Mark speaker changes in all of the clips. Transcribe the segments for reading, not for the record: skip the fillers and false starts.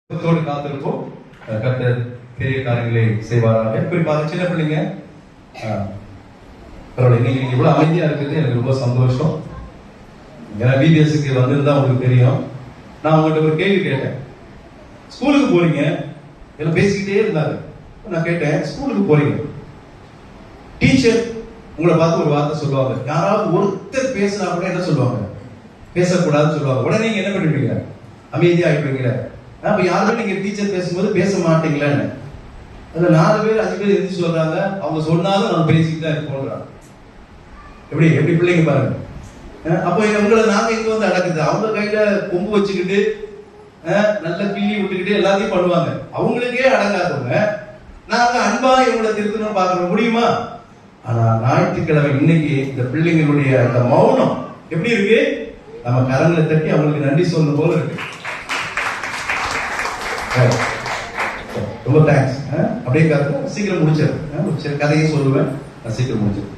Speaker 1: காத்திருப்போம். கர்த்தர் பெரிய காரியங்களை செய்வாராக. குறிப்பாக சின்ன பிள்ளைங்க பரவாயில்ல, நீங்க இவ்வளவு அமைதியா இருக்கிறது எனக்கு ரொம்ப சந்தோஷம். ஏன்னா பிபிஎஸ்க்கு வந்திருந்தா உங்களுக்கு தெரியும். நான் உங்கள்கிட்ட ஒரு கேள்வி கேட்டேன். ஸ்கூலுக்கு போறீங்க, எல்லாம் பேசிக்கிட்டே இருந்தாங்க. நான் கேட்டேன், ஸ்கூலுக்கு போறீங்க, டீச்சர் உங்களை பார்த்து ஒரு வார்த்தை சொல்லுவாங்க. யாராவது ஒருத்தர் பேசினா கூட என்ன சொல்லுவாங்க? பேசக்கூடாதுன்னு சொல்லுவாங்க. உடனே நீங்க என்ன பண்ணுவீங்க? அமைதியா ஆயிடுவீங்களே. அப்ப யாருமே நீங்க டீச்சர் பேசும்போது பேச மாட்டீங்களான்னு. அதுல 4 பேர் 5 பேர் எதிர்த்து சொல்றாங்க. அவங்க சொன்னாலும் நான் பேசிக்கிட்டு தான் இருக்கோன்றாங்க. எப்படி பிள்ளைங்க பாருங்க. அப்ப உங்களை நாங்க இங்க வந்து அடக்குது. அவங்க கையில கொம்பு வச்சுக்கிட்டு நல்ல கிள்ளி விட்டுக்கிட்டு எல்லாத்தையும் பண்ணுவாங்க. அவங்களுக்கே அடங்காதவங்க நாங்க அன்பா இவங்களை திருத்தணும் பார்க்கணும் முடியுமா? ஆனா ஞாயிற்றுக்கிழமை இன்னைக்கு இந்த பிள்ளைங்களுடைய அந்த மௌனம் எப்படி இருக்கு? நம்ம கரங்களை தட்டி அவங்களுக்கு நன்றி சொல்லணும் போல இருக்கு. ரொம்ப தேங்க்ஸ். அப்படியே சீக்கிரம் முடிச்சிரு. கதையை சொல்லுவேன், சீக்கிரம் முடிச்சிரு.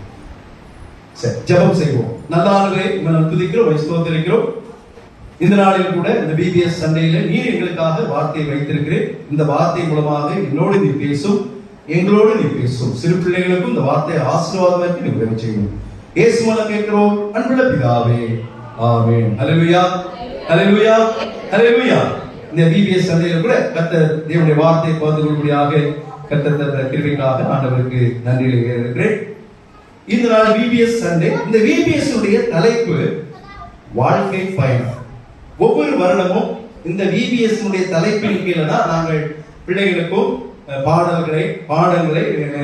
Speaker 1: சரி, ஜெபம் செய்வோம். நல்ல ஆளுகளை துதிக்கிறோம், ஸ்தோத்திரிக்கிறோம். இந்த நாளில் கூட இந்த பிபிஎஸ் சண்டையில நீர் எங்களுக்காக வார்த்தையை வைத்திருக்கிறேன். இந்த வார்த்தை மூலமாக என்னோடு நீ பேசும், எங்களோடு நீ பேசும். சிறு பிள்ளைகளுக்கும் இந்த வார்த்தையை ஆசீர்வாதமாக்கி நீ உதவி செய்யணும். இயேசு மூலம் கேட்கிறோம் அன்புள்ள பிதாவே, ஆமென். ஹல்லேலூயா, ஹல்லேலூயா, ஹல்லேலூயா. இந்த பிபிஎஸ் சண்டையில் கூட கர்த்தர் தேவனுடைய வார்த்தையை பகிர்ந்து கொள்ளும்படியாக கர்த்தர் தந்த கிருபைக்காக ஆண்டவருக்கு நன்றி இருக்கிறேன். இந்த நாள் பிபிஎஸ் சண்டே. இந்த பிபிஎஸ் உடைய தலைப்பு வாழ்க்கை பயணம். ஒவ்வொரு வருடமும் இந்த பிபிஎஸ் உடைய தலைப்பின் கீழே தான் நாங்கள் பிள்ளைகளுக்கும் பாடங்களை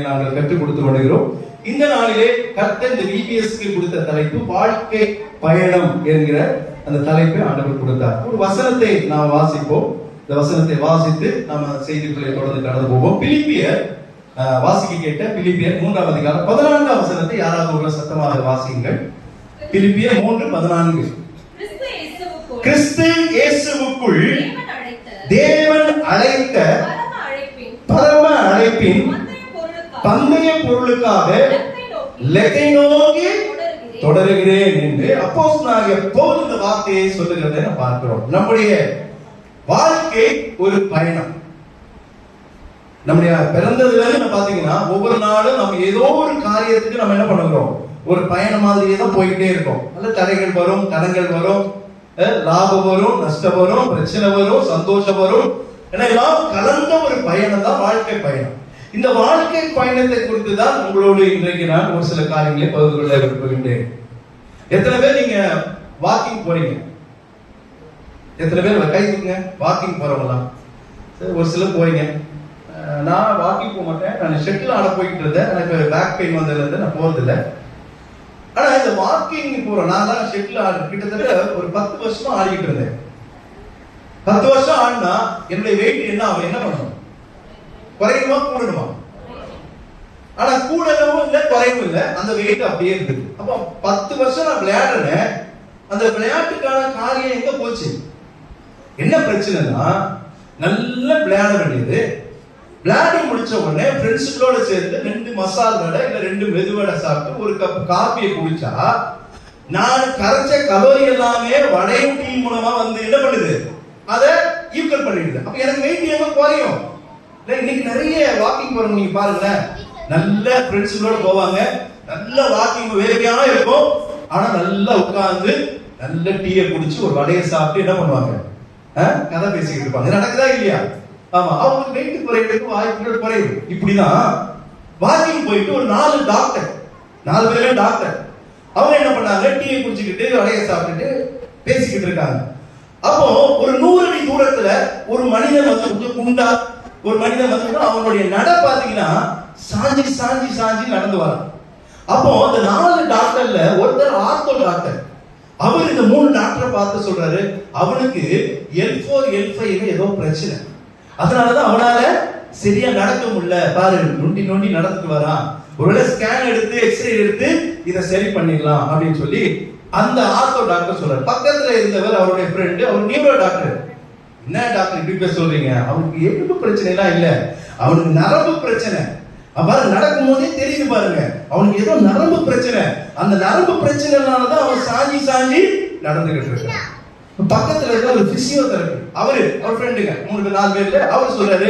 Speaker 1: நாங்கள் கற்றுக் கொடுத்து வருகிறோம். இந்த நாளிலே கர்த்தர் இந்த பிபிஎஸ்க்கு கொடுத்த தலைப்பு வாழ்க்கை பயணம் என்கிற அந்த தலைப்பை ஆண்டவர் கொடுத்தார். ஒரு வசனத்தை நாம் வாசிப்போம். இந்த வசனத்தை வாசித்து நாம செய்திகளை தொடர்ந்து கடந்து போவோம். பிலிப்பியர் வாசிக்க கேட்ட பிலிப்பியர் 3ஆம் அதிகாரம் 14ஆம் வசனத்தை யாராவது ஒரு சத்தமாக வாசியுங்கள். பிலிப்பியர் 3:14. கிறிஸ்து இயேசுவுக்குள் தேவன் அழைத்த பரம அழைப்பின் பந்தய பொருளுக்காக இலக்கை நோக்கி தொடருகிறேன் என்று அப்போஸ்தலனாகிய பவுல் இந்த வார்த்தையை சொல்லுகிறதை நாம் பார்க்கிறோம். நம்முடைய வாழ்க்கை ஒரு பயணம். நம்முடைய பிறந்ததுல இருந்து பாத்தீங்கன்னா ஒவ்வொரு நாளும் நம்ம ஏதோ ஒரு காரியத்துக்கு நம்ம என்ன பண்ணுகிறோம்? ஒரு பயணம் மாதிரியே தான் போயிட்டே இருக்கோம். நல்ல தடைகள் வரும், தடங்கள் வரும், லாபம் வரும், நஷ்டம் வரும், பிரச்சனை வரும், சந்தோஷம் வரும். எல்லாம் கலந்த ஒரு பயணம் தான் வாழ்க்கை பயணம். இந்த வாழ்க்கை பயணத்தை குறித்து தான் உங்களோடு இன்றைக்கு நான் ஒரு சில காரியங்களை பகிர்ந்து கொள்ள விரும்புகின்றேன். எத்தனை பேர் நீங்க வாக்கிங் போறீங்க? எத்தனை பேர் கை தூக்குங்க. வாக்கிங் போறவங்களாம் ஒரு சிலர் போறீங்க. நான் வாக்கிங் போக மாட்டேன். நான் ஷட்டில் ஆட போயிட்டு இருந்தேன். எனக்கு பேக் பெயின் வந்ததுல இருந்து நான் போறது இல்லை. ஆனா இந்த வாக்கிங் போறோம். நான் தான் ஷட்டில் ஆடு கிட்டத்தட்ட ஒரு 10 வருஷமா ஆடிக்கிட்டு இருந்தேன். 10 வருஷம் ஆடினா என்னுடைய வெயிட் என்ன ஆகும்? என்ன பண்ணணும்? குறையுமா கூடணுமா? ஆனா கூடவும் இல்லை, குறையும் இல்லை. அந்த வெயிட் அப்படியே இருக்குது. அப்போ 10 வருஷம் நான் விளையாடுறேன். அந்த விளையாட்டுக்கான காரியம் எங்க போச்சு? என்ன பிரச்சனைனா, நல்லா விளையாட வேண்டியது. விளையாடி முடிச்ச உடனே ஃப்ரெண்ட்ஸுகளோட சேர்ந்து 2 மசால் வடை இல்ல 2 மெது வடை சாப்பிட்டு ஒரு கப் காபியை குடிச்சா நான் கரைச்ச கலோரி எல்லாமே வடையும் டீ மூலமா வந்து என்ன பண்ணுது? அதை ஈக்குவல் பண்ணிடுது. அப்ப எனக்கு வெயிட் எங்க குறையும்? இன்னைக்கு நிறைய வாக்கிங் போறவங்க நீங்க பாருங்களேன், நல்ல ஃப்ரெண்ட்ஸுகளோட போவாங்க, நல்ல வாக்கிங் வேலையா இருக்கும். ஆனா நல்லா உட்கார்ந்து நல்ல டீயை குடிச்சு ஒரு வடையை சாப்பிட்டு என்ன பண்ணுவாங்க? கதை பேசிக்கிட்டு இருப்பாங்க. நடக்குதா இல்லையா? ஆமா, அவங்களுக்கு வெயிட் குறையிறதுக்கு வாய்ப்புகள் குறையுது. இப்படிதான் வாக்கிங் போயிட்டு ஒரு 4 டாக்டர், 4 பேருமே டாக்டர், அவங்க என்ன பண்ணாங்க? டீயை குடிச்சுக்கிட்டு வடையை சாப்பிட்டுட்டு பேசிக்கிட்டு இருக்காங்க. அப்போ ஒரு 100 அடி தூரத்துல ஒரு மனிதன் வந்து குண்டா ஒரு மனிதன் வந்து அவனுடைய நட பாத்தீங்கன்னா சாஞ்சி சாஞ்சி சாஞ்சி நடந்து வரான். அப்போ அந்த 4 டாக்டர்ல ஒருத்தர் ஆர்த்தோ டாக்டர். அவர் இந்த 3 டாக்டரை பார்த்து சொல்றாரு, அவனுக்கு L4 L5 ஏதோ பிரச்சனை, அதனாலதான் அவனால சரியா நடக்க முடியல, பாரு நொண்டி நொண்டி நடந்துட்டு வரான், ஒருவேளை ஸ்கேன் எடுத்து எக்ஸ்ரே எடுத்து இதை சரி பண்ணிடலாம் அப்படின்னு சொல்லி அந்த ஆர்த்தோ டாக்டர் சொல்றாரு. பக்கத்துல இருந்தவர் அவருடைய ஃப்ரெண்டு, அவர் நியூரோ டாக்டர். என்ன டாக்டர் இப்படி பேச சொல்றீங்க? அவனுக்கு எலும்பு பிரச்சனை எல்லாம் இல்ல, அவனுக்கு நரம்பு பிரச்சனை. அவர் நடக்கும் போதே தெரியுது பாருங்க, அவனுக்கு ஏதோ நரம்பு பிரச்சனை. அந்த நரம்பு பிரச்சனைனாலதான் அவன் சாஞ்சி சாஞ்சி நடந்துகிட்டு இருக்கான். பக்கத்துல இருக்க ஒரு பிசியோதெரபி, அவர் ஃப்ரெண்டுங்க 3-4 பேர்ல அவர் சொல்றாரு,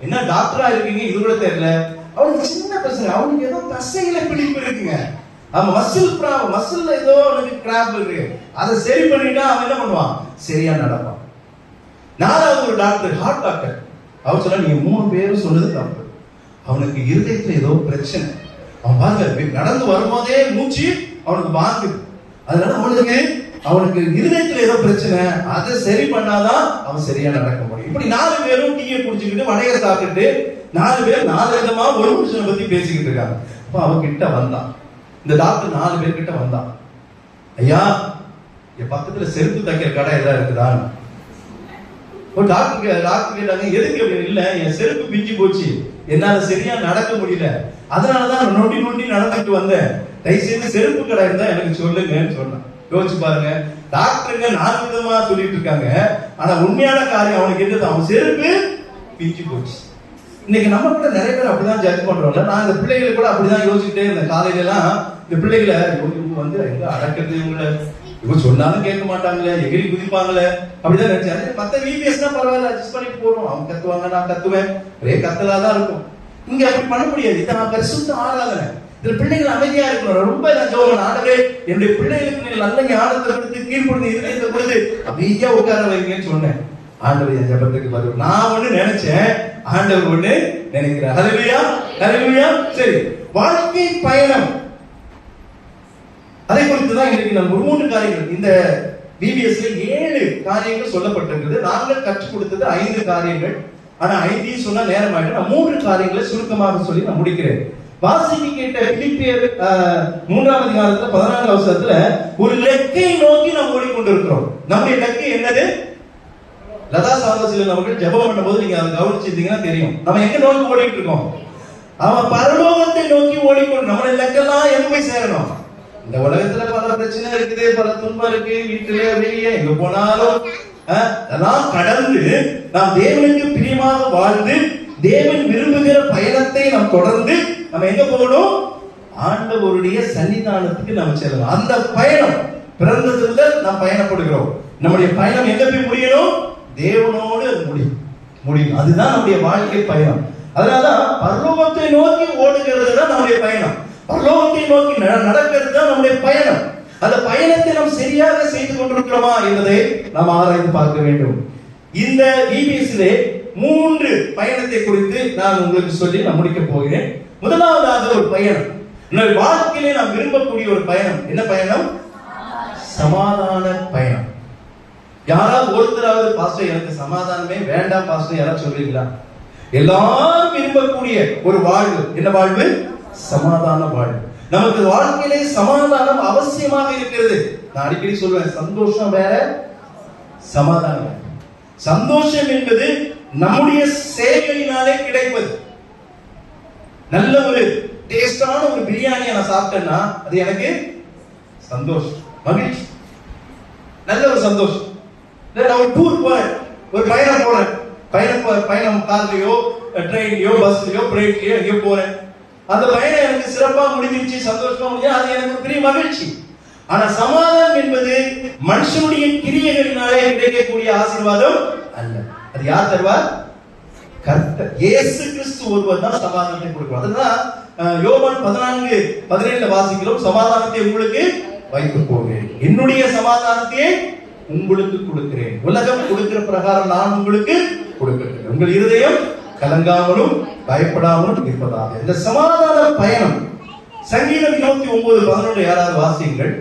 Speaker 1: என்ன டாக்டரா இருக்கீங்க இது கூட தெரியல. அவனுக்கு சின்ன பசங்க, அவனுக்கு ஏதோ தசையில பிடிப்பு இருக்குங்க, அவன் மசில்ல ஏதோ அவனுக்கு கிராம்ப் இருக்கு, அதை சரி பண்ணிட்டா அவன் என்ன பண்ணுவான், சரியா நடப்பான். 4வது ஒரு டாக்டர், ஹார்ட் டாக்டர், அவர் சொன்னா நீங்க 3 பேரும் சொன்னது தப்பு, அவனுக்கு இருதயத்துல ஏதோ பிரச்சனை, அவன் பாருங்க நடந்து வரும்போதே மூச்சு அவனுக்கு வாங்குது, அதனால அவனுக்கு இருதயத்துல ஏதோ பிரச்சனை, அதை சரி பண்ணாதான் அவன் சரியா நடக்க முடியும். இப்படி 4 பேரும் டீயை குடிச்சுக்கிட்டு வடையை சாப்பிட்டுட்டு 4 பேர் 4 விதமா ஒரு மனுஷனை பத்தி பேசிக்கிட்டு இருக்காங்க. அப்ப அவன் கிட்ட வந்தான், இந்த டாக்டர் 4 பேர் கிட்ட வந்தான், ஐயா என் பக்கத்துல செருப்பு தைக்கிற கடை ஏதாவது இருக்குதா? ஒரு டாக்டர் கேட்டாங்க, எதுக்கு அப்படி? இல்ல என் செருப்பு பிஞ்சு போச்சு, என்னால சரியா நடக்க முடியல, அதனாலதான் நொண்டி நடந்துட்டு வந்தேன், தயவுசெய்து செருப்பு கடை இருந்தா எனக்கு சொல்லுங்கன்னு சொன்னான். யோசிச்சு பாருங்க, டாக்டருங்க 4 விதமா சொல்லிட்டு இருக்காங்க, ஆனா உண்மையான காரியம் அவனுக்கு என்னது, அவன் செருப்பு பிஞ்சு போச்சு. இன்னைக்கு நம்ம கூட நிறைய பேர் அப்படிதான் ஜட்ஜ் பண்றோம்ல. நான் இந்த பிள்ளைகளை கூட அப்படிதான் யோசிச்சுட்டே இருந்தேன். காலையில எல்லாம் இந்த பிள்ளைகளை இவங்க வந்து எங்க அடக்கிறது, இவங்க சொன்னாலும் கேட்க மாட்டாங்களே, எகிரி குதிப்பாங்களே, அப்படிதான் நினைச்சேன். மத்த விபிஎஸ்னா பரவாயில்ல, அட்ஜஸ்ட் பண்ணி போறோம், அவங்க கத்துவாங்க நான் கத்துவேன், ஒரே கத்தலாதான் இருக்கும். இங்க அப்படி பண்ண முடியாது. இதை நான் பரிசுத்த ஆராதனை, இதுல பிள்ளைகள் அமைதியா இருக்கணும். ரொம்ப நான் ஜோபன் ஆண்டவே, என்னுடைய பிள்ளைகளுக்கு நீங்க நல்ல ஞானத்தை கொடுத்து கீழ்படுத்தி இருதயத்தை கொடுத்து அமைதியா உட்கார வைங்கன்னு சொன்னேன். ஆண்டவர் என் ஜபத்துக்கு பதில். நான் ஒண்ணு நினைச்சேன், ஆண்டவர் ஒண்ணு நினைக்கிறார். ஹல்லேலூயா, ஹல்லேலூயா. சரி, வாழ்க்கை பயணம், அதை குறித்து தான் இன்னைக்கு நான் 3 காரியங்கள், இந்த பிபிஎஸ்ல 7 காரியங்கள் சொல்லப்பட்டிருக்கிறது. நாங்கள் கற்றுக் கொடுத்தது 5 காரியங்கள். ஆனா 5 சொன்னா நேரம் ஆயிட்டு, நான் 3 காரியங்களை சுருக்கமாக சொல்லி நான் முடிக்கிறேன். வாசிக்க கேட்ட பிலிப்பியர் 3ஆம் அதிகாரத்துல 14ஆம் வசனத்துல ஒரு லெக்கை நோக்கி நாம் ஓடிக்கொண்டிருக்கிறோம். நம்முடைய லெக்கை என்னது? லதா சாந்தசிலன் அவர்கள் ஜெபம் பண்ணும்போது நீங்க அதை கவனிச்சிருந்தீங்கன்னா தெரியும், நம்ம எங்க நோக்கி ஓடிட்டு இருக்கோம். அவன் பரலோகத்தை நோக்கி ஓடிக்கொண்டு, நம்மளுடைய லெக்கெல்லாம் எங்க போய் சேரணும்? இந்த உலகத்துல பல பிரச்சனை இருக்குது, பல துன்பம் இருக்கு, வீட்டுல வெளியே எங்க போனாலும் அதெல்லாம் கடந்து நாம் தேவனுக்கு பிரியமாக வாழ்ந்து தேவன் விரும்புகிற பயணத்தை நாம் தொடர்ந்து நம்ம எங்க போகணும்? ஆண்டவருடைய சன்னிதானத்துக்கு நம்ம செல்லணும். அந்த பயணம் பிறந்ததுல நாம் பயணப்படுகிறோம். நம்முடைய பயணம் எங்க போய் முடியணும்? தேவனோடு அது முடியும். அதுதான் நம்முடைய வாழ்க்கை பயணம். அதனாலதான் பரலோகத்தை நோக்கி ஓடுகிறது தான் நம்முடைய பயணம். பரலோகத்தை நோக்கி நடக்கிறது தான் நம்முடைய பயணம். அந்த பயணத்தை நாம் சரியாக செய்து கொண்டிருக்கிறோமா என்பதை நாம் ஆராய்ந்து பார்க்க வேண்டும். இந்த பிபிஎஸ்ல 3 பயணத்தை குறித்து நான் உங்களுக்கு சொல்லி நான் முடிக்க போகிறேன். முதலாவதாக ஒரு பயணம், நம்முடைய வாழ்க்கையிலே நாம் விரும்பக்கூடிய ஒரு பயணம். என்ன பயணம்? சமாதான பயணம். யாராவது ஒருத்தராவது பாஸ்டர் எனக்கு சமாதானமே வேண்டாம் பாஸ்டர் யாராவது சொல்றீங்களா? எல்லாரும் விரும்பக்கூடிய ஒரு வாழ்வு. என்ன வாழ்வு? சமாதான வாழ்வு. நமக்கு வாழ்க்கையிலே சமாதானம் அவசியமாக இருக்கிறது. நான் அடிக்கடி சொல்வேன், சந்தோஷம் வேற, சமாதானம் வேற. சந்தோஷம் என்பது நம்முடைய சேவையினாலே கிடைப்பது. நல்ல ஒரு டேஸ்டான ஒரு பிரியாணியை நான் சாப்பிட்டேன்னா அது எனக்கு சந்தோஷம், மகிழ்ச்சி, நல்ல ஒரு சந்தோஷம். நான் ஒரு டூர் போறேன், ஒரு பயணம் போறேன், பயணம் கார்லயோ ட்ரெயின்லயோ பஸ்லயோ பிளைட்லயோ எங்கேயோ போறேன். அந்த பயணம் எனக்கு சிறப்பா முடிஞ்சிருச்சு, சந்தோஷமா முடிஞ்சு, அது எனக்கு பெரிய மகிழ்ச்சி. ஆனா சமாதானம் என்பது மனுஷனுடைய கிரியைகளினாலே கிடைக்கக்கூடிய ஆசீர்வாதம் அல்ல. அது யார் தருவார்? கர்த்தர் இயேசு கிறிஸ்து ஒருவர் தான் சமாதானத்தை கொடுக்கிறார். அதுதான் யோவான் 14:17 வாசிக்கிறோம், சமாதானத்தை உங்களுக்கு வைத்து போகிறேன், என்னுடைய சமாதானத்தையே உங்களுக்கு கொடுக்கிறேன், உலகம் கொடுக்கிற பிரகாரம் நான் உங்களுக்கு கொடுக்கிறேன், உங்கள் இருதயம் கலங்காமலும் பயப்படாமலும் இருப்பதாக. இந்த சமாதான பயணம் சங்கீதம் 29:11 யாராவது வாசியுங்கள்.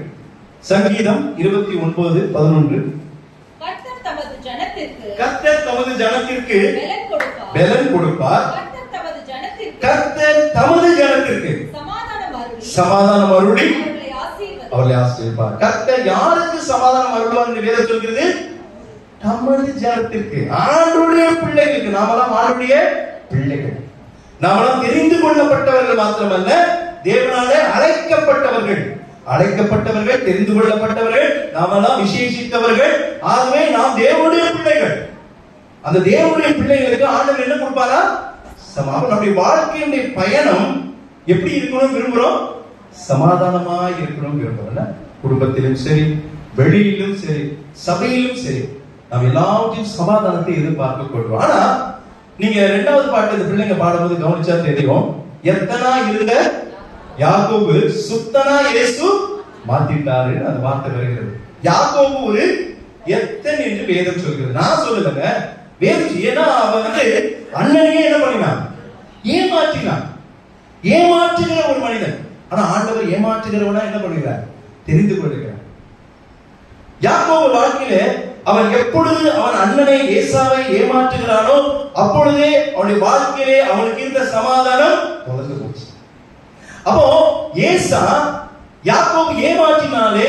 Speaker 1: சங்கீதம் 29:11.
Speaker 2: கர்த்தர் தமது
Speaker 1: ஜனத்திற்கு பலன் கொடுப்பார்.
Speaker 2: கர்த்தர் தமது ஜனத்திற்கு
Speaker 1: சமாதானம் அருளி அவர்களை ஆசீர்வதிப்பார். கர்த்தர் யாருக்கு சமாதானம் அருள்வார் என்று வேதம் சொல்கிறது? தமது ஜனத்திற்கு, ஆண்டவருடைய பிள்ளைகளுக்கு. நாமெல்லாம் ஆண்டவருடைய பிள்ளைகள், நாமெல்லாம் தெரிந்து கொள்ளப்பட்டவர்கள் மாத்திரமல்ல, தேவனாலே அழைக்கப்பட்டவர்கள், தெரிந்து கொள்ளப்பட்டவர்கள், நாமெல்லாம் விசேஷித்தவர்கள். ஆகவே நாம் தேவனுடைய பிள்ளைகள். அந்த தேவனுடைய பிள்ளைகளுக்கு ஆண்டவர் என்ன கொடுப்பாரா? நம்முடைய வாழ்க்கையுடைய பயணம் எப்படி இருக்கணும் விரும்புறோம்? சமாதானமாய் இருக்கணும் விரும்புறோம். குடும்பத்திலும் சரி, வெளியிலும் சரி, சபையிலும் சரி, நாம் எல்லாவற்றையும் சமாதானத்தை எதிர்பார்க்க கொள்வோம். ஆனா நீங்க 2வது பாட்டு இந்த பிள்ளைங்க பாடும்போது கவனிச்சா தெரியும், எத்தனா இருந்த யாக்கோபு சுத்தனா இயேசு மாத்திட்டாரு அந்த வார்த்தை வருகிறது. யாக்கோபு ஒரு எத்தன் என்று வேதம் சொல்கிறது. நான் சொல்லலங்க, வேதம். ஏன்னா அவன் அண்ணனையே என்ன பண்ணினான்? ஏமாற்றினான். ஏமாற்றுகிற ஒரு மனிதன். ஆனா ஆண்டவர் ஏமாற்றுகிறவனா என்ன பண்ணுகிறார்? தெரிந்து கொள்கிறார். யாக்கோபு வாழ்க்கையில அவன் எப்பொழுது அவன் அண்ணனை ஏசாவை ஏமாற்றுகிறானோ அப்பொழுதே அவனுடைய வாழ்க்கையிலே அவனுக்கு இருந்த சமாதானம் தொலைந்து போச்சு. அப்போ ஏசா யாக்கோபு ஏமாற்றினாலே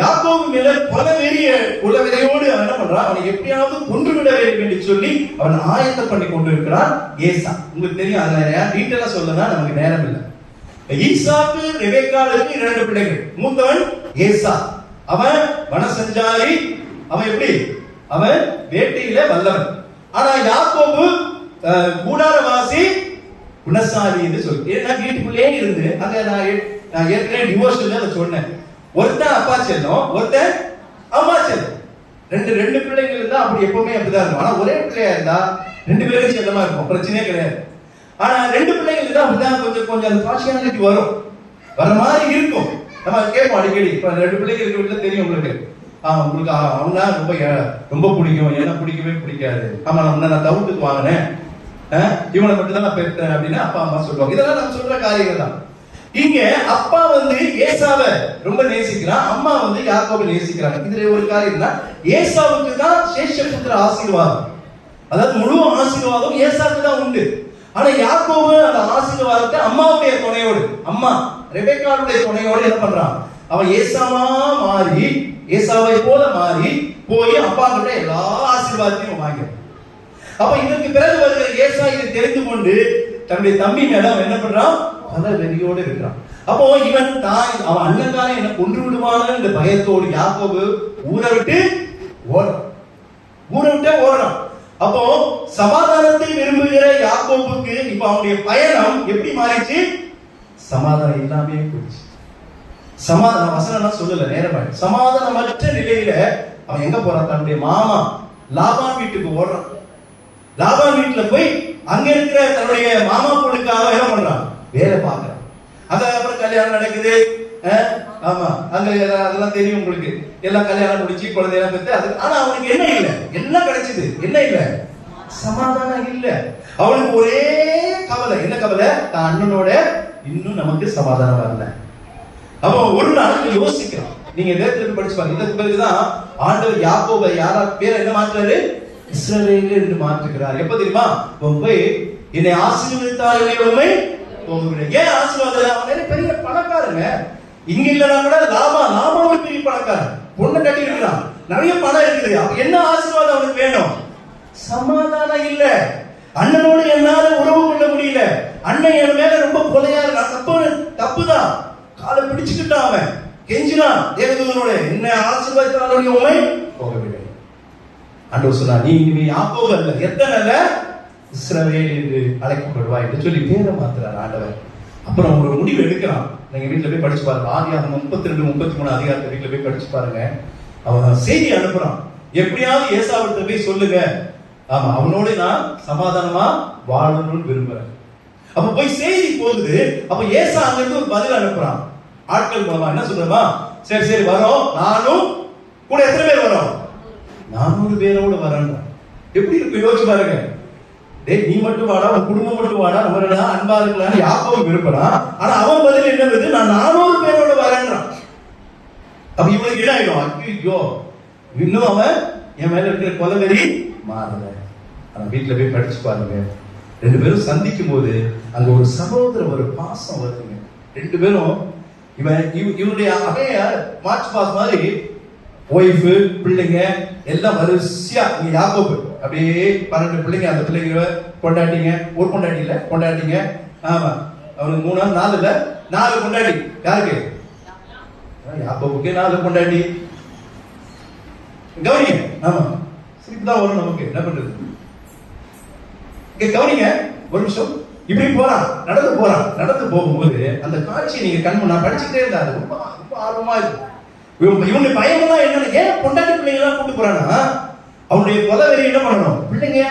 Speaker 1: யாக்கோபு மேல குலவெறியோடு அவன் என்ன பண்றான்? அவனை எப்படியாவது கொன்றுவிட வேண்டும் என்று சொல்லி அவன் ஆயத்தம் பண்ணி கொண்டு இருக்கிறான் ஏசா. உங்களுக்கு தெரியும், அதுல டீட்டெயிலா சொல்லனா நமக்கு நேரம் இல்லை. ஈசாக்கு ரெபெக்காளுக்கு 2 பிள்ளைகள். மூத்தவன் ஏசா, அவன் வனசஞ்சாரி, அவன் எப்படி? அவன் வேட்டையில வல்லவன். ஆனா யாக்கோபு கூடாரவாசி, குணசாலி என்று சொல்லி. ஏன்னா வீட்டுக்குள்ளே இருந்து அங்க நான் ஏற்கனவே டிவோஷன்ல அதை சொன்னேன். ஒருத்தன் அப்பா செல்லும், ஒருத்தன் அம்மா செல்லும். ரெண்டு பிள்ளைகள் இருந்தா அப்படி எப்பவுமே அப்படிதான் இருக்கும். ஆனா ஒரே பிள்ளையா இருந்தா 2 பேரும் செல்லமா இருக்கும், பிரச்சனையே கிடையாது. ஆனா 2 பிள்ளைகள் இருந்தா அப்படிதான் கொஞ்சம் அந்த பார்ஷியாலிட்டி வர மாதிரி இருக்கும். நம்ம கேட்போம் அடிக்கடி. இப்ப 2 பிள்ளைகள் இருக்க வீட்டுல தெரியும் உங்களுக்கு, உங்களுக்கு அவனா ரொம்ப பிடிக்கும், ஏன்னா பிடிக்கவே பிடிக்காது. ஆமா, நான் தவிட்டுக்கு வாங்கினேன், இவனை மட்டும் தான் நான் பெற்றேன் அப்படின்னு அப்பா அம்மா சொல்லுவாங்க. இதெல்லாம் நம்ம சொல்ற காரியங்கள் தான். இங்க அப்பா ஏசாவை ரொம்ப நேசிக்கிறான், அம்மா யாக்கோபை நேசிக்கிறாங்க. இதுல ஒரு காரியம் தான், ஏசாவுக்கு தான் சேஷபுத்திர ஆசீர்வாதம், அதாவது முழு ஆசீர்வாதம் ஏசாவுக்கு தான் உண்டு. ஆனா யாக்கோபு அந்த ஆசீர்வாதத்தை அம்மாவுடைய துணையோடு, அம்மா ரெபெக்காளுடைய துணையோடு என்ன பண்றான்? அவன் ஏசாவா மாறி, ஏசாவை போல மாறி போய் அப்பா கிட்ட எல்லா ஆசீர்வாதத்தையும் வாங்கிடும். அப்ப இதற்கு பிறகு வருகிற ஏசா இதை தெரிந்து கொண்டு தன்னுடைய தம்பி மேல அவன் என்ன பண்றான்? பல வெறியோடு இருக்கிறான். அப்போ இவன் அவன் அண்ணன்கார என்ன கொன்று விடுவான இந்த பயத்தோடு யாக்கோபு ஊரை விட்டு ஓடுறான். அப்போ சமாதானத்தை விரும்புகிற யாக்கோபுக்கு இப்ப அவனுடைய பயணம் எப்படி மாறிச்சு? சமாதானம் இல்லாமே போயிடுச்சு. சமாதானம் வசனம் சொல்லல, நேரமாய் சமாதானமற்ற நிலையில அவன் எங்க போறான்? தன்னுடைய மாமா லாபான் வீட்டுக்கு ஓடுறான். லாபான் வீட்டுல போய் அங்க இருக்கிற தன்னுடைய மாமா பொண்ணுக்காக என்ன பண்றான்? வேலை பார்க்கறான். அப்புறம் கல்யாணம் நடக்குது. ஆமா, அங்க அதெல்லாம் தெரியும் உங்களுக்கு. எல்லாம் கல்யாணம் முடிச்சு குழந்தையெல்லாம் பெற்று அது. ஆனா அவனுக்கு என்ன இல்ல? எல்லாம் கிடைச்சது, என்ன இல்ல? சமாதானம் இல்ல. அவனுக்கு ஒரே கவலை. என்ன கவலை? தான் அண்ணனோட இன்னும் நமக்கு சமாதானம் வரல. அப்ப ஒரு நாள் யோசிக்கிறான். நீங்க வேதத்துல படிச்சு பாருங்க. இதற்கு பிறகுதான் ஆண்டவர் யாக்கோபை பேரை என்ன மாற்றுறாரு? இஸ்ரவேல் என்று மாற்றுகிறார். எப்ப தெரியுமா? போய் என்னை ஆசீர்வதித்தாலே உம்மை போகிறேன். ஏன் ஆசீர்வாதம்? அவன் பெரிய பணக்காரங்க. இங்க இல்லனா கூட லாபாவும் பெரிய பணக்காரன், பொண்ணு கட்டி இருக்கிறான், நிறைய பணம் இருக்குது. அப்ப என்ன ஆசீர்வாதம் அவனுக்கு வேணும்? சமாதானம் இல்ல. அண்ணனோடு என்னால உறவு கொள்ள முடியல. அண்ணன் என் மேல ரொம்ப கொலையா இருக்கான். தப்புதான். காலை பிடிச்சுக்கிட்டான், அவன் கெஞ்சினான் தேவதூதனோட, என்ன ஆசீர்வாதத்தாலே உம்மை போகவில்லை. ஆண்டவர் சொன்னார், நீ யாக்கோபு அல்ல, எத்தனை அல்ல, இஸ்ரவேல் என்று அழைக்கப்படுவாய் என்று சொல்லி பேரை மாத்துறார் ஆண்டவர். அப்புறம் ஒரு முடிவு எடுக்கிறான். நீங்க வீட்டுல போய் படிச்சு பாருங்க. ஆதியாகமம் 32, 33 அதிகாரத்தை வீட்டுல போய் படிச்சு பாருங்க. அவன் செய்தி அனுப்புறான், எப்படியாவது ஏசாவிட்ட போய் சொல்லுங்க, ஆமா அவனோட நான் சமாதானமா வாழணும்னு விரும்புறேன். அப்ப போய் செய்தி போகுது. அப்ப ஏசா அங்க இருந்து ஒரு பதில் அனுப்புறான் ஆட்கள் மூலமா. என்ன சொல்றமா? சரி வரோம், நானும் கூட எத்தனை பேர் வரோம்? 400 பேரோடு வரேன். எப்படி இருக்கு யோசிச்சு பாருங்க. நீ மட்டும் வாடா, உன் குடும்பம் மட்டும் வாடா, நம்ம அன்பா இருக்கலாம்னு யாக்கோபு விரும்புறான். ஆனா அவன் பதில் என்ன வருது? நான் 400 பேரோட வரேன்றான். அப்ப இவனுக்கு இடாயிடும். ஐயோ, இன்னும் அவன் என் மேல இருக்கிற கொலவெறி மாறல. ஆனா வீட்டுல போய் படிச்சு பாருங்க. 2 பேரும் சந்திக்கும் போது அங்க ஒரு சகோதர ஒரு பாசம் வருதுங்க. 2 பேரும் இவனுடைய அவைய மார்ச் பாஸ் மாதிரி ஒய்ஃபு பிள்ளைங்க எல்லாம் வரிசையா. இங்க யாக்கோபு அப்படியே 12 பிள்ளைங்க, அந்த பிள்ளைங்க கொண்டாட்டிங்க, ஒரு கொண்டாட்டி இல்ல கொண்டாட்டிங்க. ஆமா, அவனுக்கு 3 4 இல்ல 4 கொண்டாட்டி. யாருக்கு? யாக்கோபுக்கு 4 கொண்டாட்டி. கவனிங்க. ஆமா, சிரிப்புதான் வரும் நமக்கு, என்ன பண்றது? கவனிங்க ஒரு நிமிஷம். இப்படி போறான், நடந்து போகும்போது அந்த காட்சியை நீங்க நான் படிச்சுட்டே இருந்தாரு. ரொம்ப ஆர்வமா இருக்கு. இவனுடைய பயம் தான் என்னன்னு, ஏன் பொண்டாட்டி பிள்ளைங்க எல்லாம் கூட்டு போறானா, அவனுடைய கொலவெறி என்ன பண்ணணும், பிள்ளைங்க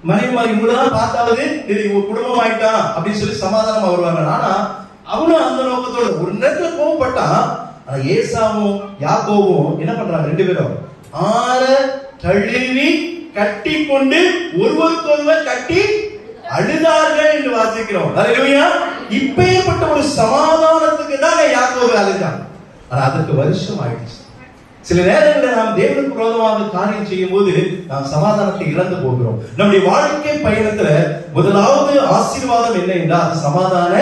Speaker 1: மனைவி மாதிரி இவங்களதான் பார்த்தாவது குடும்பம் ஆயிட்டான் அப்படின்னு சொல்லி சமாதானமா வருவாங்க. ஆனா அவனும் அந்த நோக்கத்தோட ஒரு நேரத்துல கோவப்பட்டான். ஆனா ஏசாவும் யாக்கோவும் என்ன பண்றாங்க, ரெண்டு பேரும் ஆற தழுவி கட்டி கொண்டு ஒருவருக்கொருவர் கட்டி அழுதார்கள் என்று வாசிக்கிறோம். அல்லேலூயா. இப்பேற்பட்ட ஒரு சமாதானத்துக்கு தான் யாக்கோபு அழுதாங்க. ஆனா அதுக்கு வருஷம் ஆயிடுச்சு. சில நேரங்களில் நாம் தேவனுக்கு விரோதமாக காரியம் செய்யும் போது நாம் சமாதானத்தை இழந்து போகிறோம். நம்முடைய வாழ்க்கை பயணத்துல முதலாவது ஆசீர்வாதம் என்ன என்றால் அது சமாதான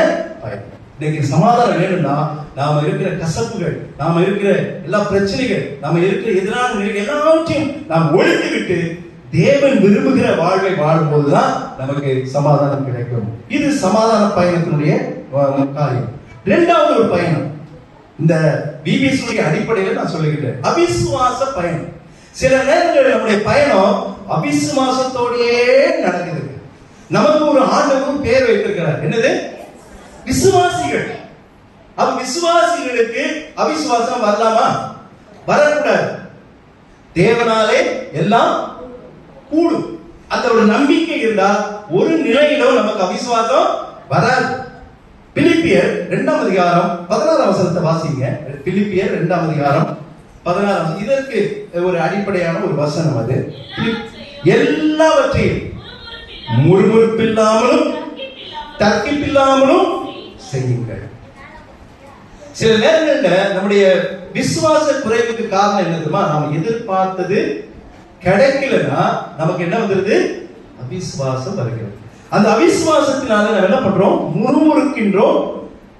Speaker 1: பயணம். இன்னைக்கு சமாதானம் வேணும்னா நாம இருக்கிற கசப்புகள், நாம இருக்கிற எல்லா பிரச்சனைகள், நாம இருக்கிற எதிரான நிலைகள் எல்லாவற்றையும் நாம் ஒழித்து விட்டு தேவன் விரும்புகிற வாழ்வை வாழும் போதுதான் நமக்கு சமாதானம் கிடைக்கும். இது சமாதான பயணத்தினுடைய காரியம். இரண்டாவது ஒரு பயணம், இந்த பிபிஎஸ் அடிப்படையில் நான் சொல்லுகிறேன், அவிசுவாச பயணம். சில நேரங்களில் நம்முடைய பயணம் அவிசுவாசத்தோடையே நடக்குது. நமக்கு ஒரு ஆண்டவரும் பேர் வைத்திருக்கிறார், என்னது, விசுவாசிகள். அப்ப விசுவாசிகளுக்கு அவிசுவாசம் வரலாமா? வரக்கூடாது. தேவனாலே எல்லாம் கூடும். அந்த ஒரு நம்பிக்கை இருந்தால் ஒரு நிலையிலும் நமக்கு அவிசுவாசம் வராது. பிலிப்பியர் 2ஆம் அதிகாரம் 16ஆம் வசனத்தை வாசிங்க. பிலிப்பியர் 2ஆம் அதிகாரம் 16. இதற்கு ஒரு அடிப்படையான ஒரு வசனம் அது. எல்லாவற்றையும் முறுமுறுப்பில்லாமலும் தர்க்கிப்பில்லாமலும் செய்யுங்கள். சில நேரங்களில் நம்முடைய விசுவாச குறைவுக்கு காரணம் என்னதுமா, நாம எதிர்பார்த்தது கிடைக்கலன்னா நமக்கு என்ன வந்துருது, அவிசுவாசம் வருகிறது. அந்த அவிசுவாசத்தினால நம்ம என்ன பண்றோம், முறுமுறுக்கின்றோம்,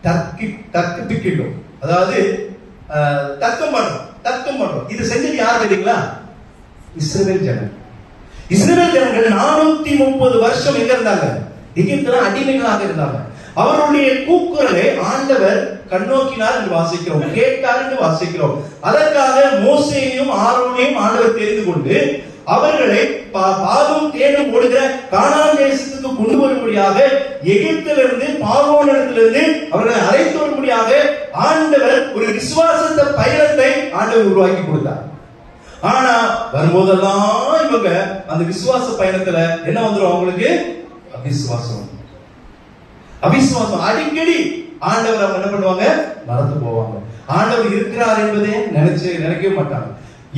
Speaker 1: தர்க்கிப்பிக்கின்றோம். அதாவது தர்க்கம் பண்றோம். இது செஞ்சது யார் தெரியுங்களா? இஸ்ரவேல் ஜனங்கள். இஸ்ரவேல் ஜனங்கள் 430 வருஷம் எங்க இருந்தாங்க? எகிப்துல அடிமைகளாக இருந்தாங்க. அவருடைய கூக்குரலை ஆண்டவர் கண்ணோக்கினார் என்று வாசிக்கிறோம், கேட்டார் என்று வாசிக்கிறோம். அதற்காக மோசேயையும் ஆரோனையும் ஆண்டவர் தெரிந்து கொண்டு அவர்களை பாலும் தேனும் ஓடுகிற கானான் தேசத்துக்கு கொண்டு வரும்படியாக, எகிப்திலிருந்து பார்வோனிடத்திலிருந்து அவர்களை அழைத்து வரும்படியாக ஆண்டவர் ஒரு விசுவாசத்த பயணத்தை ஆண்டவர் உருவாக்கி கொடுத்தார். ஆனா வரும்போதெல்லாம் இவங்க அந்த விசுவாச பயணத்துல என்ன வந்துடும், அவங்களுக்கு அவிசுவாசம். அடிக்கடி ஆண்டவர் அவங்க என்ன பண்ணுவாங்க, மறந்து போவாங்க. ஆண்டவர் இருக்கிறார் என்பதே நினைக்கவே மாட்டாங்க.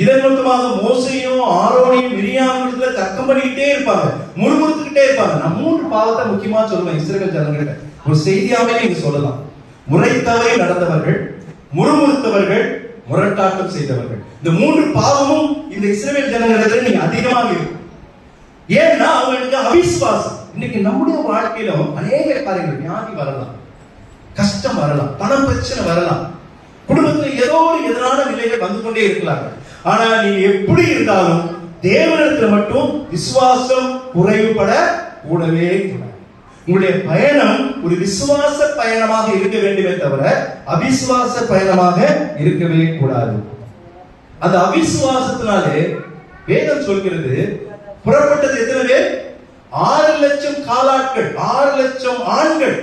Speaker 1: இதன் மூலமாக மோசையும் ஆரோனையும் மிரியாமிடத்துல தர்க்கம் பண்ணிக்கிட்டே இருப்பாங்க, முறுமுறுத்துக்கிட்டே இருப்பாங்க. நான் 3 பாவத்தை முக்கியமா சொல்லுவேன் இஸ்ரவேல் ஜனங்கள்ட்ட. ஒரு செய்தியாவே நீங்க சொல்லலாம். முறை தவறி நடந்தவர்கள், முறுமுறுத்தவர்கள், முரட்டாட்டம் செய்தவர்கள். இந்த 3 பாவமும் இந்த இஸ்ரவேல் ஜனங்களிடத்துல நீங்க அதிகமாக இருக்கும். ஏன்னா அவங்களுக்கு அவிசுவாசம். இன்னைக்கு நம்முடைய வாழ்க்கையிலும் அநேக காரியங்கள், வியாதி வரலாம், கஷ்டம் வரலாம், பண பிரச்சனை வரலாம், குடும்பத்தில் ஏதோ ஒரு எதிரான நிலைகள் வந்து கொண்டே இருக்கலாம். ஆனா நீங்க எப்படி இருந்தாலும் தேவனிடத்தில் மட்டும் விசுவாசம் குறைவுபட கூடவே கூடாது. உங்களுடைய பயணம் ஒரு விசுவாச பயணமாக இருக்க வேண்டுமே தவிர அவிசுவாச பயணமாக இருக்கவே கூடாது. அந்த அவிசுவாசத்தினாலே வேதம் சொல்கிறது, புறப்பட்டது எத்தனை பேர்? 6 லட்சம் காலாட்கள், 6 லட்சம் ஆண்கள்.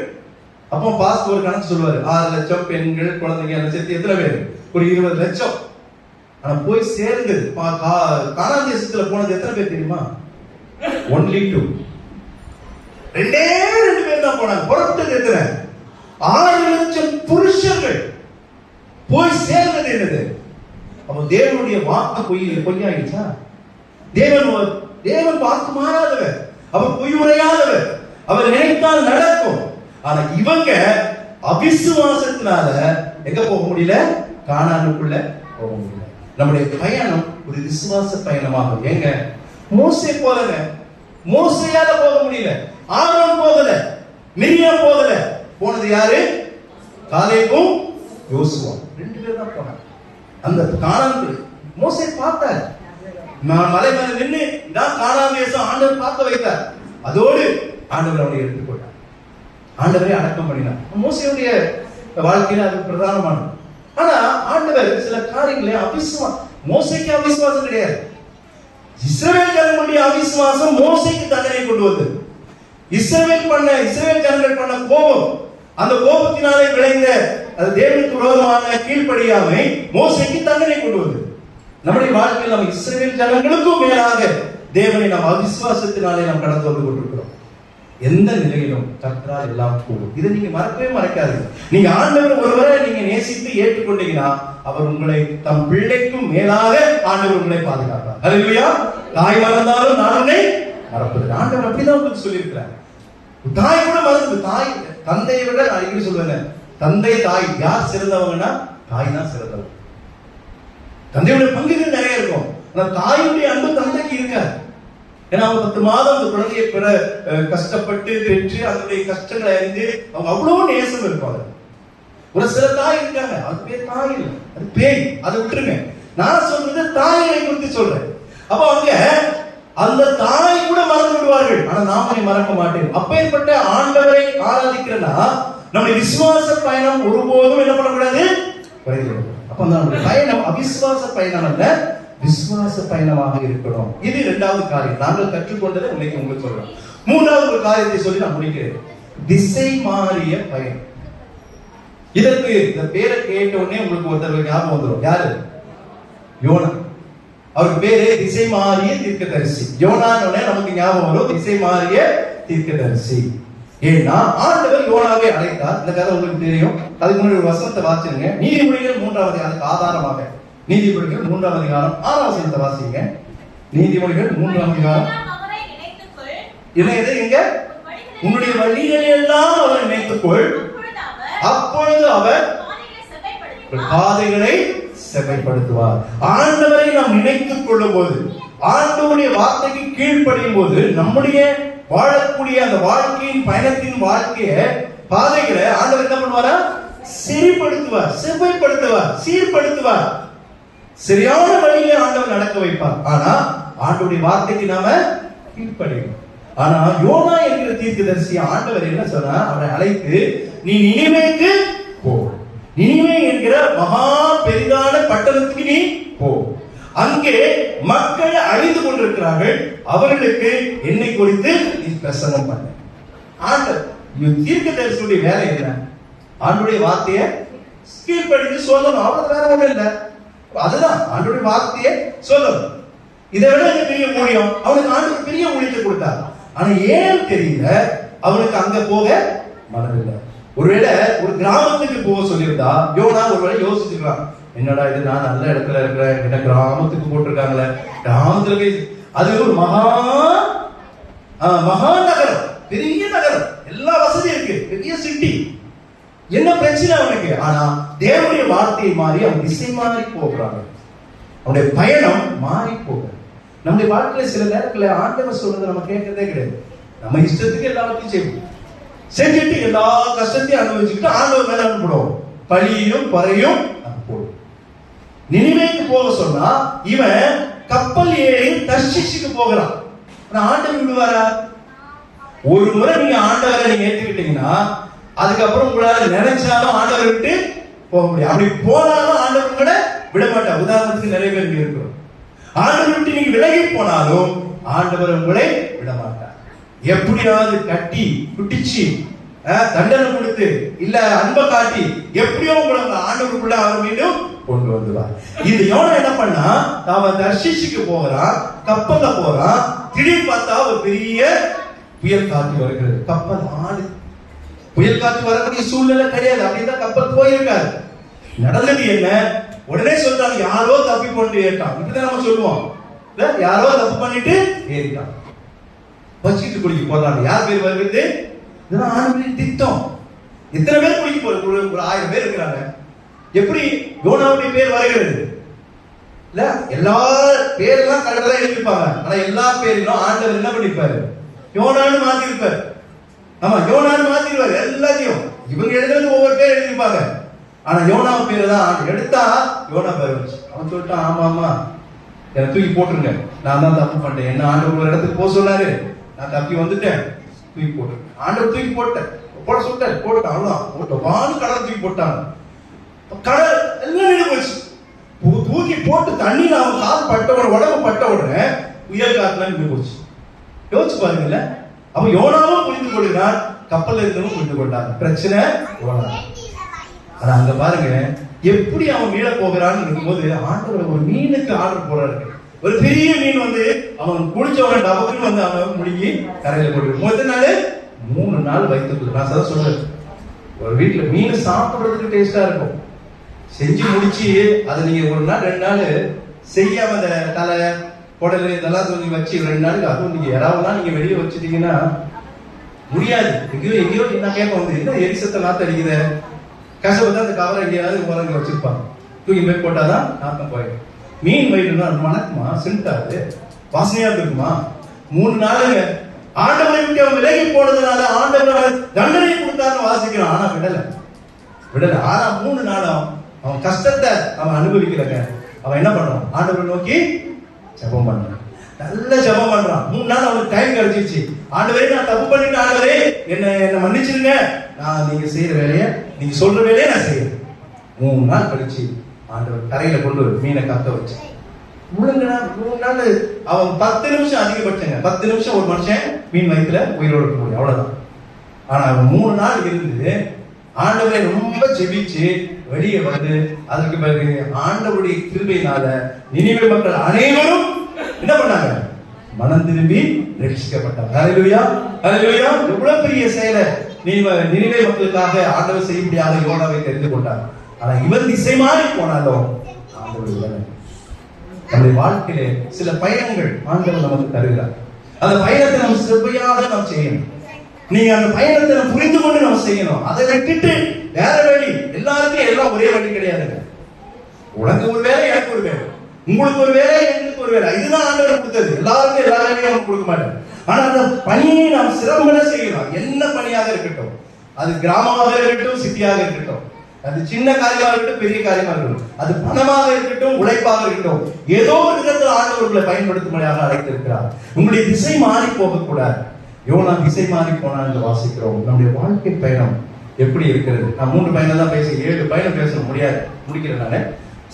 Speaker 1: அப்போ பாஸ்ட் ஒரு கணக்கு சொல்லுவாரு, 6 லட்சம் பெண்கள் குழந்தைங்க எல்லாம் சேர்த்து எத்தனை பேர்? ஒரு 20 லட்சம். ஆனா போய் சேர்ந்து கானான் தேசத்துல போனது எத்தனை பேர் தெரியுமா? only 2. ரெண்டு பேர் தான் போனாங்க. புறப்பட்டது எத்தனை? 6 லட்சம் புருஷர்கள். போய் சேர்ந்தது என்னது? அப்ப தேவனுடைய வாக்கு பொய்யாயிடுச்சா? தேவன் வாக்கு மாறாதவர், அவர் பொய் உரையாதவர், அவர் நினைத்தால் நடக்கும். ஆனா இவங்க அவிசுவாசத்தினால எங்க போக முடியல? கானானுக்குள்ள போக முடியல. நம்முடைய பயணம் ஒரு விசுவாச பயணமாக. ஏங்க மோசே போலங்க, மோசையால போக முடியல, ஆரோன் போகல, மிரியாம் போகல. போனது யாரு? காலேபும் யோசுவா 2 பேர் தான் போனாங்க. அந்த கானான் மோசே பார்த்தார், மலை மேல நின்று இதான் கானான் தேசம் ஆண்டவர் பார்க்க வைத்தார். அதோடு ஆண்டவர் அவனை எடுத்துக்கொண்டார், ஆண்டவரை அடக்கம் பண்ணினார். மோசையுடைய வாழ்க்கையில அது பிரதானமானது. ஆனா ஆண்டவர் சில காரியங்களை மோசைக்கு அவிசுவாசம் கிடையாது. இஸ்ரவேல் ஜனங்களுடைய அவிசுவாசம் மோசைக்கு தண்டனை கொண்டு வந்தது. இஸ்ரவேல் ஜனங்கள் பண்ண கோபம், அந்த கோபத்தினாலே விளைந்த அது தேவனுக்கு விரோதமான கீழ்ப்படியாமை மோசேக்கு தண்டனை கொண்டு வந்தது. நம்முடைய வாழ்க்கையில் நம்ம இஸ்ரவேல் ஜனங்களுக்கும் மேலாக தேவனை நாம் அவிசுவாசத்தினாலே நாம் கடந்து வந்து கொண்டிருக்கிறோம். எந்த நிலையிலும் கர்த்தரால் எல்லாம் கூடும். இதை நீங்க மறக்கவே மறக்காது. நீங்க ஆண்டவர் ஒருவரை நீங்க நேசித்து ஏற்றுக்கொண்டீங்கன்னா அவர் உங்களை தம் பிள்ளைக்கும் மேலாக ஆண்டவர் உங்களை பாதுகாப்பார். ஹல்லேலூயா. தாய் மறந்தாலும் நான் உன்னை மறப்பதில்லை. ஆண்டவர் அப்படிதான் உங்களுக்கு சொல்லியிருக்கிறார். தாய் கூட மறந்து, தாய் தந்தையை விட நான் அடிக்கடி சொல்லுவேன், தந்தை தாய் யார் சிறந்தவங்கன்னா தாய் தான் சிறந்தவங்க. தந்தையுடைய பங்குகள் நிறைய இருக்கும், ஆனா தாயுடைய அன்பு தந்தைக்கு இருக்காது. ஏன்னா அவங்க 10 மாதம் அந்த குழந்தையை பெற கஷ்டப்பட்டு பெற்று அதனுடைய கஷ்டங்களை அறிந்து அவங்க அவ்வளவு நேசம் இருப்பாங்க. ஒரு சில தாய் இருக்காங்க, அது பேர் தாய் இல்லை, அது பேய். அதை விட்டுருங்க. நான் சொல்றது தாயை குறித்து சொல்றேன். அப்ப அவங்க அந்த தாய் கூட மறந்து விடுவார்கள், ஆனா நாம மறக்க மாட்டேன். அப்பேற்பட்ட ஆண்டவரை ஆராதிக்கிறனா நம்முடைய விசுவாச பயணம் ஒருபோதும் என்ன பண்ணக்கூடாது, குறைந்துவிடும். அப்ப நம்முடைய பயணம் அவிசுவாச பயணம் அல்ல, விசுவாச பயணமாக இருக்கணும். இது இரண்டாவது காரியம். நாங்கள் கற்றுக்கொண்டதை இன்னைக்கு உங்களுக்கு சொல்றோம். மூன்றாவது ஒரு காரியத்தை சொல்லி நான் முடிக்கிறேன். திசை மாறிய பயணம். இதற்கு இந்த பேரை கேட்ட உடனே உங்களுக்கு ஒருத்தர் ஞாபகம் வந்துடும். யாரு? யோனா. அவருக்கு பேரு திசை மாறிய தீர்க்கதரிசி. யோனானே நமக்கு ஞாபகம் வரும், திசை மாறிய தீர்க்கதரிசி. ஏன்னா ஆண்டவர் யோனாவை அழைத்தார். இந்த கதை உங்களுக்கு தெரியும். அதுக்கு முன்னாடி ஒரு வசனத்தை வாசிங்க. நீதிமொழிகள் 3வது அதுக்கு ஆதாரமாக. நீதிமொழிகள் 3வது அதிகாரம் 6வது வசனத்தை வாசிங்க. நீதிமொழிகள் 3வது அதிகாரம். எங்க? உன்னுடைய வழிகளை எல்லாம் அவரை நினைத்துக்கொள், அப்பொழுது அவர் பாதைகளை செவைப்படுத்துவார். ஆண்டவரை நாம் நினைத்துக் கொள்ளும் போது, ஆண்டவருடைய வார்த்தைக்கு கீழ்ப்படியும் போது, நம்முடைய வாழக்கூடிய அந்த வாழ்க்கையின் பயணத்தின் வாழ்க்கைய பாதைகளை ஆண்டவர் என்ன பண்ணுவாரா? சீர்படுத்துவார், செவ்வாய்ப்படுத்துவார், சீர்படுத்துவார். சரியான வழியில ஆண்டவர் நடக்க வைப்பார். ஆனா ஆண்டவருடைய வார்த்தைக்கு நாம கீழ்ப்படியும். ஆனா யோனா என்கிற தீர்க்கதரிசி ஆண்டவர் என்ன சொன்னார்? அவரை அழைத்து நீ நினிவேக்கு போ. நினிவே என்கிற மகா பெரிதான பட்டணத்துக்கு நீ போ. அங்கே மக்கள் அழிந்து கொண்டிருக்கிறார்கள், அவர்களுக்கு என்னை குறித்து நீ பிரசங்கம் பண்ண. ஆண்டவர் தீர்க்கதரிசியுடைய வேலை என்ன? ஆண்டவருடைய வார்த்தையை கீழ்ப்படிந்து சொல்லணும். அவ்வளவு வேற ஒண்ணு இல்லை. அதுதான் ஆண்டவருடைய வார்த்தையை சொல்லணும். இதை விட பெரிய ஊழியம். அவனுக்கு ஆண்டவர் பெரிய ஊழியத்தை கொடுத்தார். ஆனா ஏன் தெரியல, அவனுக்கு அங்க போக மனதில்லை. ஒருவேளை ஒரு கிராமத்துக்கு போக சொல்லியிருந்தா யோனா ஒருவேளை யோசிச்சுக்கலாம், என்னடா இது, நான் நல்ல இடத்துல இருக்கிறேன், என்ன கிராமத்துக்கு போட்டிருக்காங்களே, கிராமத்துல போய் அது ஒரு மகா நகரம், பெரிய நகரம், எல்லா வசதி இருக்கு, பெரிய சிட்டி, என்ன பிரச்சனை அவனுக்கு? ஆனா தேவனுடைய வார்த்தையை மாறி அவன் திசை மாறி போகிறாங்க. அவனுடைய பயணம் மாறி போக. நம்முடைய வாழ்க்கையில சில நேரத்துல ஆண்டவர் சொல்றது நம்ம கேட்கறதே கிடையாது. நம்ம இஷ்டத்துக்கு எல்லாத்தையும் செய்வோம், செஞ்சுட்டு எல்லா கஷ்டத்தையும் அனுபவிச்சுக்கிட்டு ஆண்டவர் மேல அனுப்பிடுவோம், பழியும் பறையும் போடும். நினிவேக்கு போக சொன்னா இவன் கப்பல் ஏறி தர்ஷீஷுக்கு போகிறான். ஆண்டவர் விடுவாரா? ஒரு முறை நீங்க ஆண்டவரை நீங்க ஏற்றுக்கிட்டீங்கன்னா அதுக்கப்புறம் உங்களால நினைச்சாலும் ஆண்டவரை விட்டு போக முடியும். அப்படி போனாலும் ஆண்டவர் கூட விட மாட்டார். உதாரணத்துக்கு நிறைய பேர் இருக்கிறோம், ஆண்டவர் விட்டு நீங்க விலகி போனாலும் ஆண்டவர் உங்களை விட மாட்டார். எப்படியாவது கட்டி குட்டிச்சு தண்டனை கொடுத்து இல்ல அன்பை காட்டி எப்படியோ உங்களை ஆண்டவருக்குள்ள அவர் மீண்டும் கொண்டு வந்துவார். இது யோனா என்ன பண்ணா, அவன் தர்ஷீஷுக்கு போகிறான், கப்பல்ல போறான். திடீர்னு பார்த்தா ஒரு பெரிய புயல் காற்று வருகிறது. கப்பல் ஆடு. புயல் காற்று வரக்கூடிய சூழ்நிலை கிடையாது, அப்படிதான் கப்பல் போயிருக்காரு. நடந்தது என்ன? உடனே சொல்றாங்க, யாரோ தப்பி கொண்டு ஏற்றான். இப்படிதான் நம்ம சொல்லுவோம், யாரோ தப்பு பண்ணிட்டு ஏறிட்டான். வச்சுட்டு குடிக்க போறாங்க. யார் பேர் வருகிறது? இதெல்லாம் ஆண்டவரின் திட்டம். எத்தனை பேர் குடிக்க போறது? ஒரு 1000 பேர் இருக்கிறாங்க. எப்படி யோனாவுடைய பேர் வருகிறது? இல்ல எல்லா பேரெல்லாம் கரெக்டா எழுதிருப்பாங்க, ஆனா எல்லா பேரும் ஆண்டவர் என்ன பண்ணிருப்பாரு? யோனான்னு மாத்தி இருப்பாரு. ஆமா, யோனான்னு மாத்திருவாரு எல்லாத்தையும். இவங்க எழுதுறது ஒவ்வொரு பேர் எழுதிருப்பாங்க, ஆனா யோனா பேரு தான் எடுத்தா யோனா பேர் வச்சு. அவன் சொல்லிட்டான், ஆமா ஆமா என்ன தூக்கி போட்டுருங்க, நான் தான் தப்பு பண்ணிட்டேன், என்ன ஆண்டவர் ஒரு இடத்துக்கு போக சொன்னாரு, நான் தப்பி வந்துட்டேன், தூக்கி போட்டு. ஆண்டவர் தூக்கி போட்டேன், போட சொல்லிட்டேன், போட்டேன், அவ்வளவுதான். போட்ட வான்னு கடல் தூக்கி போட்டாங்க. கடல் எல்லாம் நின்று போச்சு. தூக்கி போட்டு தண்ணியில அவன் கால் பட்ட உடனே, உடம்பு பட்ட உடனே புயல் காற்றுல நின்று போச்சு. யோசிச்சு பாருங்கல்ல. அவன் யோனாவும் புரிந்து கொள்கிறான், கப்பல் இருந்தவங்க புரிந்து கொண்டாங்க. பிரச்சனை யோனா. ஆனா அங்க பாருங்க எப்படி அவன் மீள போகிறான்னு இருக்கும்போது ஆண்டவர் ஒரு மீனுக்கு ஆர்டர் போறாரு. ஒரு பெரிய மீன் வந்து அவன் குளிச்சவன் டபக்குன்னு வந்து அவன் முழுகி கரையில போட்டு முதல் நாள் 3 நாள் வயிற்றுக்குள்ள. நான் சதா சொல்றேன், ஒரு வீட்டுல மீன் சாப்பிடுறதுக்கு டேஸ்டா இருக்கும். செஞ்சு முடிச்சு அதை நீங்க 1 நாள் 2 நாள் செய்யாம அந்த தலை குடல் இதெல்லாம் சொல்லி வச்சு 2 நாளுக்கு அதுவும் நீங்க யாராவதுலாம் நீங்க வெளியே வச்சுட்டீங்கன்னா முடியாது. எங்கேயோ நான் கேட்க வந்து என்ன எரிசத்தை நாத்து அடிக்குத கஷ்டப்பட்டு அந்த கவரை எங்கேயாவது உரங்க வச்சிருப்பாங்க, தூக்கி போய் போட்டாதான் நாத்தம் போயிடும். மீன் வயிறுனா மணக்குமா, சென்டாது, வாசனையா இருக்குமா? 3 நாளுங்க ஆண்டவரை விட்டு அவன் விலகி போனதுனால ஆண்டவர் தண்டனை கொடுத்தாருன்னு வாசிக்கிறான். ஆனா விடல. ஆனா 3 நாளும் அவன் கஷ்டத்தை அவன் அனுபவிக்கலங்க. அவன் என்ன பண்றான்? ஆண்டவரை நோக்கி ஜெபம் பண்றான். நல்ல ஜெபம் பண்றான். 3 நாள் அவனுக்கு டைம் கிடைச்சிருச்சு. ஆண்டவரே நான் தப்பு பண்ணிட்டேன், ஆண்டவரே என்ன மன்னிச்சிருங்க, நான் நீங்க செய்யற வேலையை நீங்க சொல்ற வேலையை நான் செய்யறேன். 3 நாள் கழிச்சு ஆண்டவர் கரையில கொண்டு மீனை கத்த வச்சு 3 நாள் அவன் 10 நிமிஷம் அதிகபட்சங்க. 10 நிமிஷம் ஒரு மனுஷன் மீன் வயிற்றுல உயிரோடு இருக்க முடியும், அவ்வளவுதான். ஆனா அவன் 3 நாள் இருந்து ஆண்டவரை ரொம்ப ஜெபிச்சு வெளியே வந்து அதற்கு பிறகு ஆண்டவருடைய கிருபையினால நினிவே மக்கள் அனைவரும் என்ன பண்ணாங்க? மனம் திரும்பி ரட்சிக்கப்பட்டாங்க. ஹல்லேலூயா, ஹல்லேலூயா. எவ்வளவு பெரிய செயலை நினிவே மக்களுக்காக ஆண்டவர் செய்யும்படியாக யோனாவை தெரிந்து கொண்டார். ஆனா இவன் திசை மாறி போனாலும் ஆண்டவர் நம்முடைய வாழ்க்கையிலே சில பயணங்கள் ஆண்டவர் நமக்கு தருகிறார். அந்த பயணத்தை நம்ம சிறப்பையாக நாம் செய்யணும். நீங்க அந்த பயணத்தை நம்ம புரிந்து கொண்டு நம்ம செய்யணும். அதை விட்டுட்டு வேற வழி, எல்லாருக்கும் எல்லாம் ஒரே வழி கிடையாதுங்க. உனக்கு ஒரு வேலை, எனக்கு ஒரு வேலை, உங்களுக்கு ஒரு வேலை, எங்களுக்கு ஒரு வேலை, இதுதான் ஆண்டவர் கொடுத்தது. எல்லாருக்கும் எல்லா வேலையும் நம்ம கொடுக்க மாட்டோம். ஆனா அந்த பணியை நாம் சிறம்பட செய்யலாம். என்ன பணியாக இருக்கட்டும், அது கிராமமாக இருக்கட்டும், சிட்டியாக இருக்கட்டும், அது சின்ன காரியமாக இருக்கட்டும், பெரிய காரியமாக இருக்கட்டும், அது பணமாக இருக்கட்டும், உழைப்பாக இருக்கட்டும், ஏதோ ஒரு விதத்தில் ஆண்டவர்களை பயன்படுத்தும்படியாக அழைத்திருக்கிறார். உங்களுடைய திசை மாறி போகக்கூடாது. யோனா திசை மாறி போனான் என்று வாசிக்கிறோம். நம்முடைய வாழ்க்கை பயணம் எப்படி இருக்கிறது? நான் 3 பயணம் தான் பேசி 7 பயணம் பேச முடியாது, முடிக்கிறேன் நானே.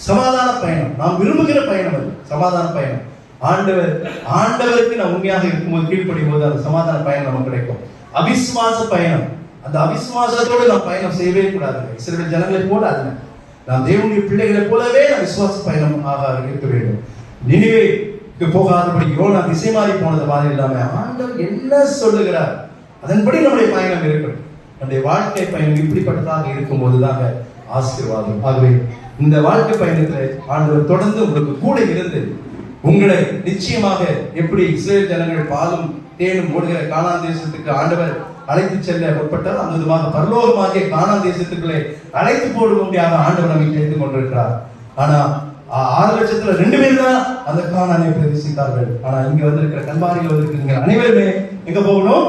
Speaker 1: சமாதான பயணம், நாம் விரும்புகிற பயணம் அது சமாதான பயணம். ஆண்டவருக்கு நான் உண்மையாக இருக்கும்போது, கீழ்ப்படியும் போது அந்த சமாதான பயணம் நமக்கு கிடைக்கும். அவிசுவாச பயணம், அந்த அவிசுவாசத்தோடு நாம் பயணம் செய்யவே கூடாது. இஸ்ரவேல் ஜனங்களை போல அல்ல, நாம் தேவனுடைய பிள்ளைகளை போலவே நாம் விசுவாச பயணம் ஆக இருக்க வேண்டும். நினிவேக்கு போகாதபடி யோனா திசை மாறி போனது மாதிரி இல்லாம ஆண்டவர் என்ன சொல்லுகிறார் அதன்படி நம்முடைய பயணம் இருக்கணும். நம்முடைய வாழ்க்கை பயணம் இப்படிப்பட்டதாக இருக்கும் போதுதாங்க ஆசீர்வாதம். ஆகவே இந்த வாழ்க்கை பயணத்தில் ஆண்டவர் தொடர்ந்து உங்களுக்கு கூட இருந்து உங்களை நிச்சயமாக எப்படி இஸ்ரவேல் ஜனங்கள் பாலும் தேனும் ஓடுகிற கானான் தேசத்துக்கு ஆண்டவர் அழைத்து செல்ல முற்பட்டால் அந்த விதமாக பரலோகமாகிய கானான் தேசத்துக்குள்ளே அழைத்து போடும்படியாக ஆண்டவர் நம்மை கேட்டு கொண்டிருக்கிறார். ஆனா 6 லட்சத்துல 2 பேர் தான் அந்த கானானை பிரவேசித்தார்கள். ஆனா இங்க வந்திருக்கிற கல்வாரியில் வந்திருக்கிற அனைவருமே எங்க போகணும்?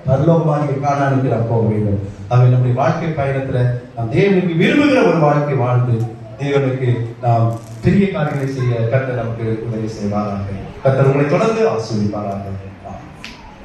Speaker 1: பரலோகமாகிய கானானுக்கு நாம் போக வேண்டும். அவை நம்முடைய வாழ்க்கை பயணத்துல நாம் தேவனுக்கு விரும்புகிற ஒரு வாழ்க்கை வாழ்ந்து தேவனுக்கு நாம் பெரிய காரியங்களை செய்ய கர்த்தர் நமக்கு உதவி செய்வாராக. கர்த்தர் உங்களை தொடர்ந்து ஆசீர்வதிப்பாராக.